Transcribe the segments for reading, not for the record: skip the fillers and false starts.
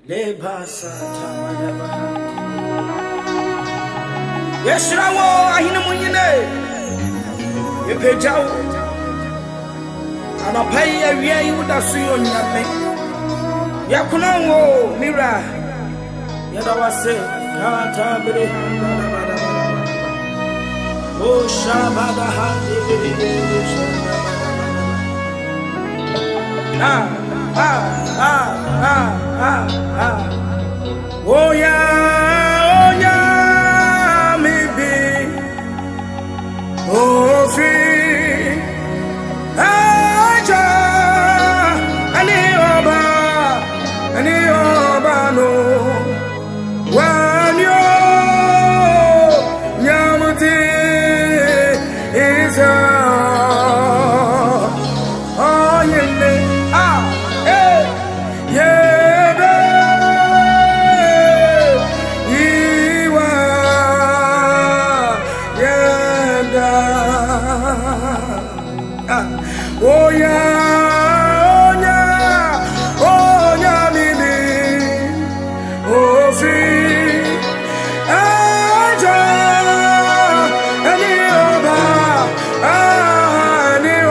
Lebasa tamadaba. Yeshrawo ahina munyine. Yepejao. Anapai awia yuda suyo nyame. Yakunanwo mira. Yada wase kata bere handa. Oh shabada handi. Oh yeah, maybe. Oh free. Aja, ani oba no. When you nyamuti is oh yeah, mimi, oh free, aja, ani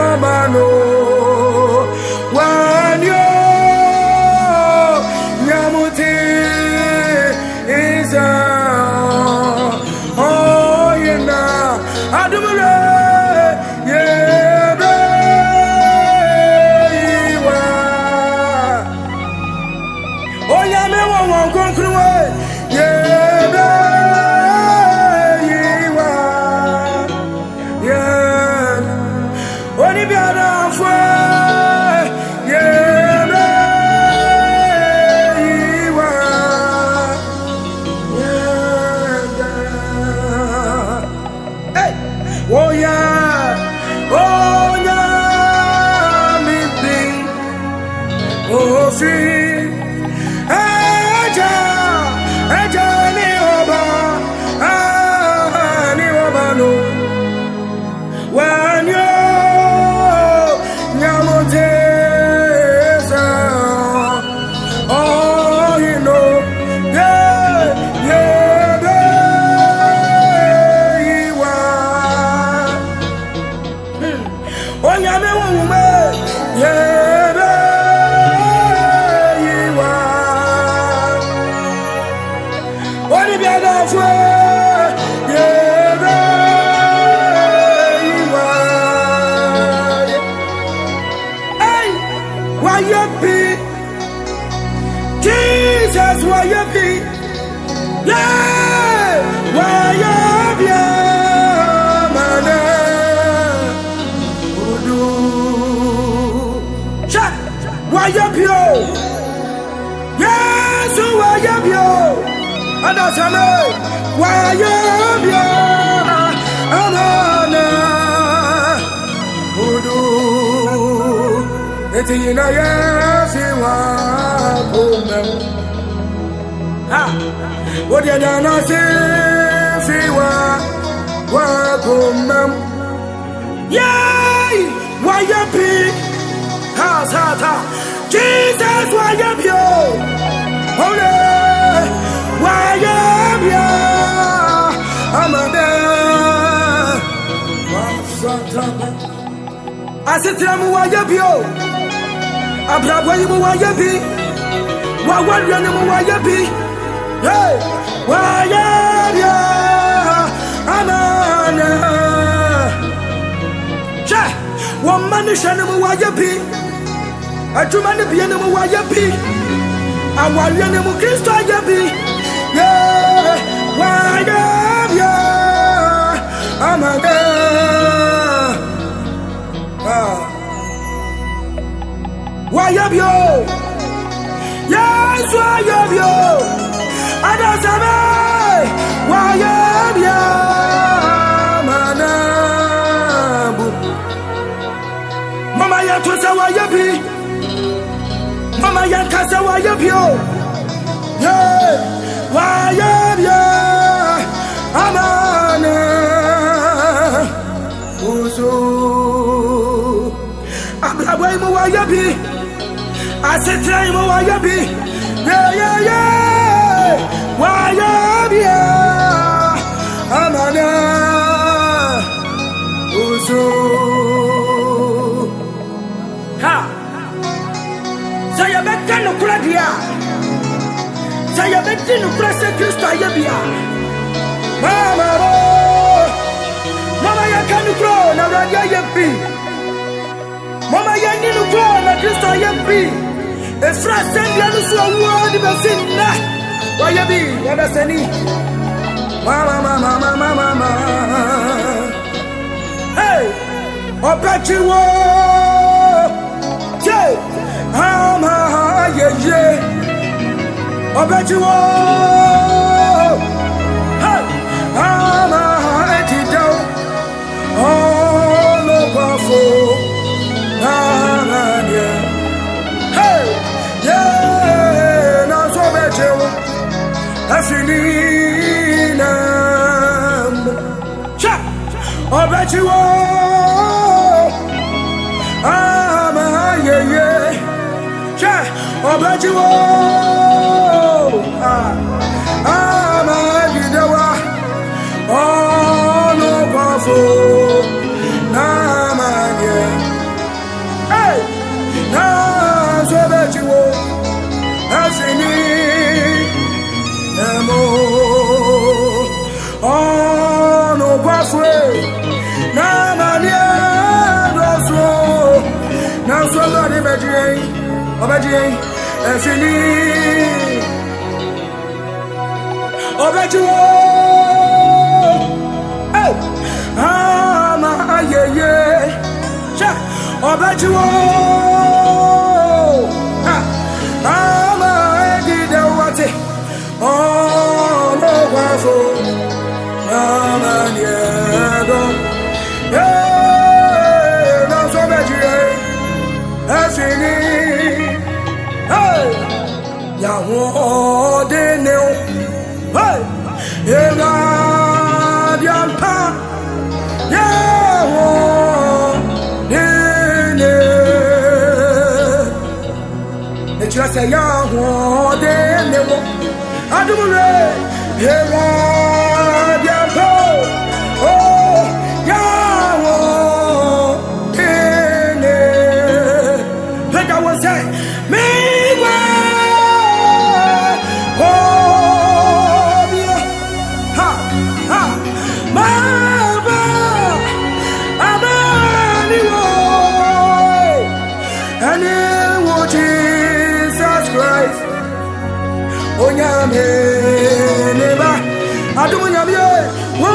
oba no, wanyo, nyamuti isa, oh yeah, adumule, yeah. Oh, free, aja, ni oba no. When you nyamoteza, oh, you know, yeah, you are. Oh, nyame wume, yeah. Jesus, why you be? Yeah, why you be? Mana, Udu, Chat, why you be? Yes, why you be? Adasane, why you be? Amana, Udu, eti na yesi wa kumem. What you done? See what come? Yay! Why you be? Ha! Jesus, why you be? Holy, why you be? I'm a man. I said, tell me why you be? I'm not why you be. Why you be? Hey, why ya? Amana. Cha, one man is animal why you be. A two man be animal why you be. I want you animal Christ why you be. Yeah, why ya? Amana. Why you be? Yes, why you be? Adasame, why you be? Manabu, Mama ya tosa why you be? Mama ya kasa why you be? Yeah, why you be? Amana, Uzo, Abraham why you be? I said, try why you be? yeah. Why yeah, amana uzu ha. Say a better no cradia. Say a better no crash Christ ayabia. Mama, mama ya kanu kro na radia yepi. Mama ya ninu kro na Christ ayabia. Efra sendia no so award be sinna. Wayabi yabaseni. Mama. Hey, Opachiwo. Jay, ama ye. Opachiwo. Hey, ama etido. Oh no pafo. Hey, yeah, na so bechewo. Afinina. Cha, Opachiwo. Ama ye. Cha, Opachiwo. Ama gidawa. Oh no pafo. Hey, na so bechiwo. Afini. Oh no pathway, na mania doso, na so God obedient, fini, obejuo, hey, ama ye, cha, obejuo, ama egide wate. Oh no wafo amaniego yeah no so beji afini hey ya wo de ne hey ega diampa ya wo de ne e tira se ya wo de ne wo Adumure, Hera, Diampo, oh, Yawo, Ene. Like I was saying, Mewa, oh, yeah, ha, Mama, Amaniwo, and it was Jesus Christ. Onyame neba adumunyame wo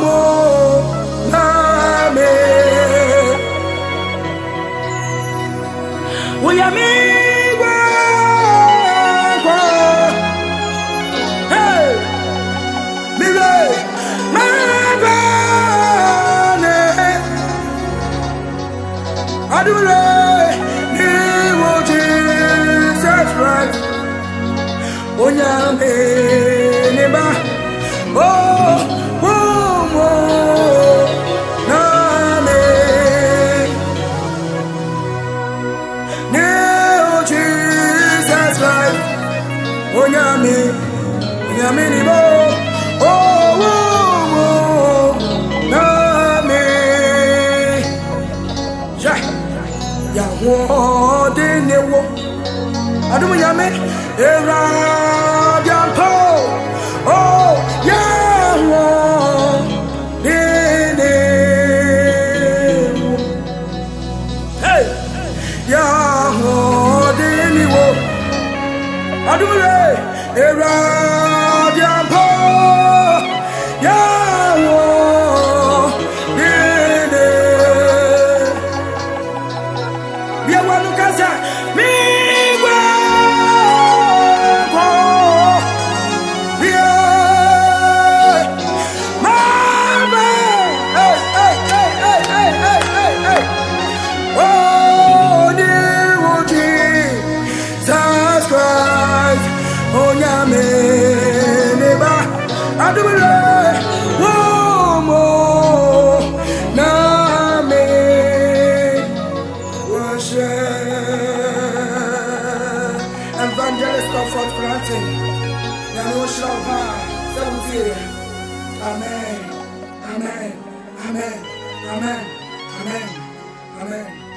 mo name Onyame gwa hey mire mabane adumure ni wo Jesus Christ Onyame neba oh name ne Jesus Christ Onyame neba oh name ya wo de ne wo adumu nyame era diampo oh yeah ne hey yeah de ni wo adumu era diampo yeah ne bia wanu kasa mi Onyame neba adumure everything. Nyame oshira pa. Say amen. Amen. Amen. Amen. Amen. Amen.